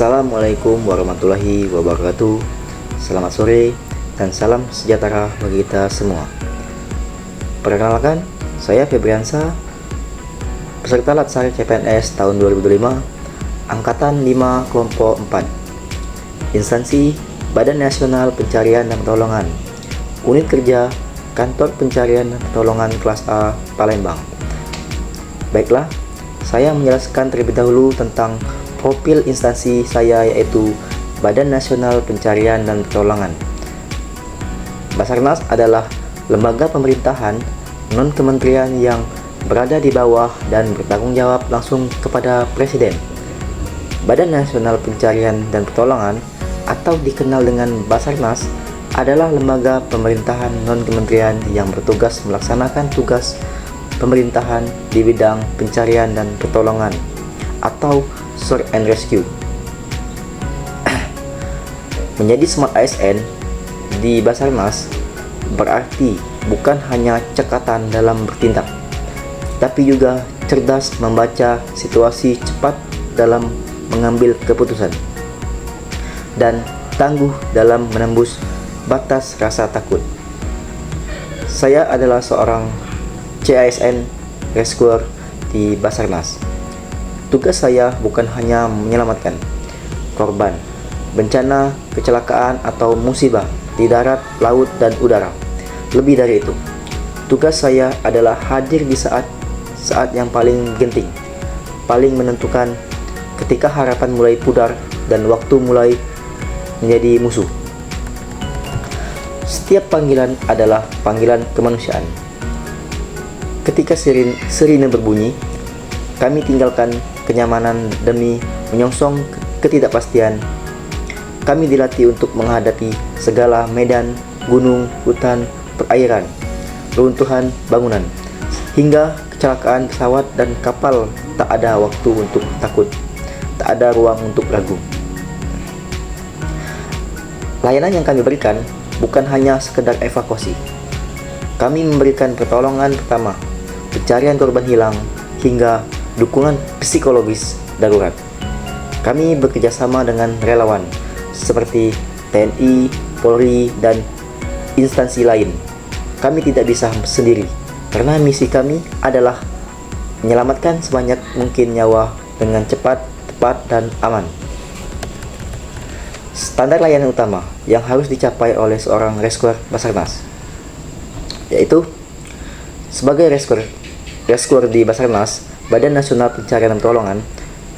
Assalamualaikum warahmatullahi wabarakatuh. Selamat sore dan salam sejahtera bagi kita semua. Perkenalkan, saya Febriansa, peserta Latsar CPNS tahun 2005, Angkatan 5 Kelompok 4, Instansi Badan Nasional Pencarian dan Pertolongan, Unit Kerja Kantor Pencarian dan Pertolongan Kelas A Palembang. Baiklah, saya menjelaskan terlebih dahulu tentang profil instansi saya, yaitu Badan Nasional Pencarian dan Pertolongan. Basarnas adalah lembaga pemerintahan non-kementerian yang berada di bawah dan bertanggung jawab langsung kepada Presiden. Badan Nasional Pencarian dan Pertolongan atau dikenal dengan Basarnas adalah lembaga pemerintahan non-kementerian yang bertugas melaksanakan tugas pemerintahan di bidang pencarian dan pertolongan atau Search and Rescue. Menjadi Smart ASN di Basarnas berarti bukan hanya cekatan dalam bertindak, tapi juga cerdas membaca situasi, cepat dalam mengambil keputusan, dan tangguh dalam menembus batas rasa takut. Saya adalah seorang CASN rescuer di Basarnas. Tugas saya bukan hanya menyelamatkan korban bencana, kecelakaan, atau musibah di darat, laut, dan udara. Lebih dari itu, tugas saya adalah hadir di saat yang paling genting, paling menentukan, ketika harapan mulai pudar dan waktu mulai menjadi musuh. Setiap panggilan adalah panggilan kemanusiaan. Ketika sirine berbunyi, kami tinggalkan kenyamanan demi menyongsong ketidakpastian. Kami dilatih untuk menghadapi segala medan, gunung, hutan, perairan, runtuhan bangunan, hingga kecelakaan pesawat dan kapal. Tak ada waktu untuk takut, tak ada ruang untuk ragu. Layanan yang kami berikan bukan hanya sekedar evakuasi. Kami memberikan pertolongan pertama, pencarian korban hilang, hingga dukungan psikologis darurat. Kami bekerjasama dengan relawan seperti TNI, Polri, dan instansi lain. Kami tidak bisa sendiri karena misi kami adalah menyelamatkan sebanyak mungkin nyawa dengan cepat, tepat, dan aman. Standar layanan utama yang harus dicapai oleh seorang rescuer Basarnas, yaitu sebagai rescuer di Basarnas, Badan Nasional Pencarian dan Pertolongan,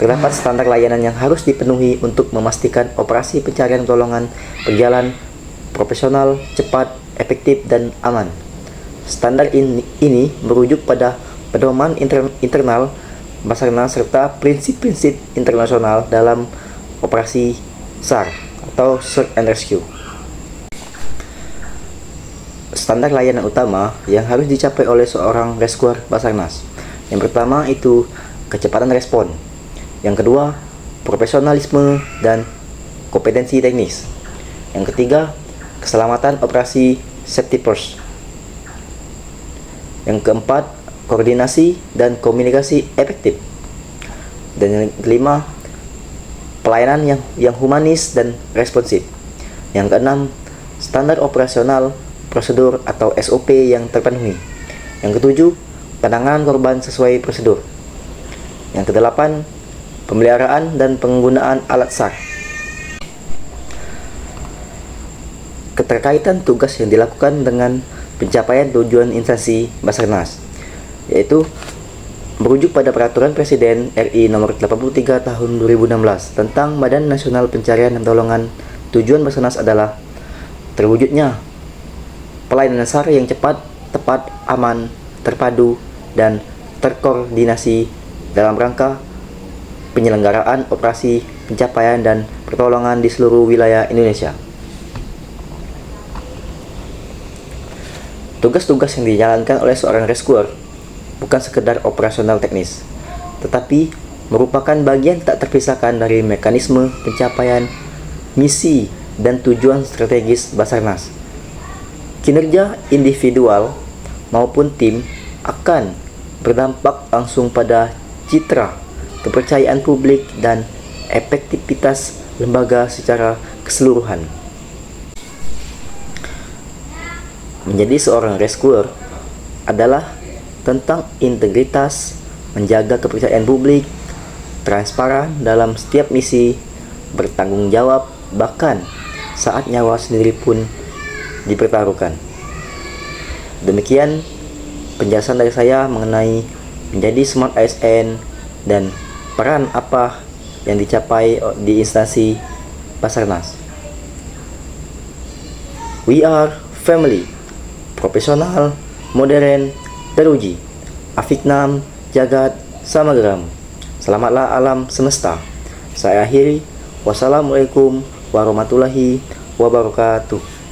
terdapat standar layanan yang harus dipenuhi untuk memastikan operasi pencarian pertolongan berjalan profesional, cepat, efektif, dan aman. Standar ini merujuk pada pedoman internal Basarnas serta prinsip-prinsip internasional dalam operasi SAR atau Search and Rescue. Standar layanan utama yang harus dicapai oleh seorang rescuer Basarnas. Yang pertama itu kecepatan respon. Yang kedua, profesionalisme dan kompetensi teknis. Yang ketiga, keselamatan operasi safety first. Yang keempat, koordinasi dan komunikasi efektif. Dan yang kelima, pelayanan yang humanis dan responsif. Yang keenam, standar operasional prosedur atau SOP yang terpenuhi. Yang ketujuh, penanganan korban sesuai prosedur. Yang kedelapan, pemeliharaan dan penggunaan alat SAR. Keterkaitan tugas yang dilakukan dengan pencapaian tujuan instansi Basarnas, yaitu merujuk pada Peraturan Presiden RI Nomor 83 Tahun 2016 tentang Badan Nasional Pencarian dan Pertolongan. Tujuan Basarnas adalah terwujudnya pelayanan SAR yang cepat, tepat, aman, terpadu, dan terkoordinasi dalam rangka penyelenggaraan operasi pencapaian dan pertolongan di seluruh wilayah Indonesia. Tugas-tugas yang dijalankan oleh seorang rescuer bukan sekedar operasional teknis, tetapi merupakan bagian tak terpisahkan dari mekanisme pencapaian misi dan tujuan strategis Basarnas. Kinerja individual maupun tim akan berdampak langsung pada citra, kepercayaan publik, dan efektivitas lembaga secara keseluruhan. Menjadi seorang rescuer adalah tentang integritas, menjaga kepercayaan publik, transparan dalam setiap misi, bertanggung jawab bahkan saat nyawa sendiri pun dipertaruhkan. Demikian penjelasan dari saya mengenai menjadi Smart ASN dan peran apa yang dicapai di instansi Basarnas. We are family, profesional, modern, teruji, Afiknam, Jagat, Samagram. Selamatlah alam semesta. Saya akhiri. Wassalamualaikum warahmatullahi wabarakatuh.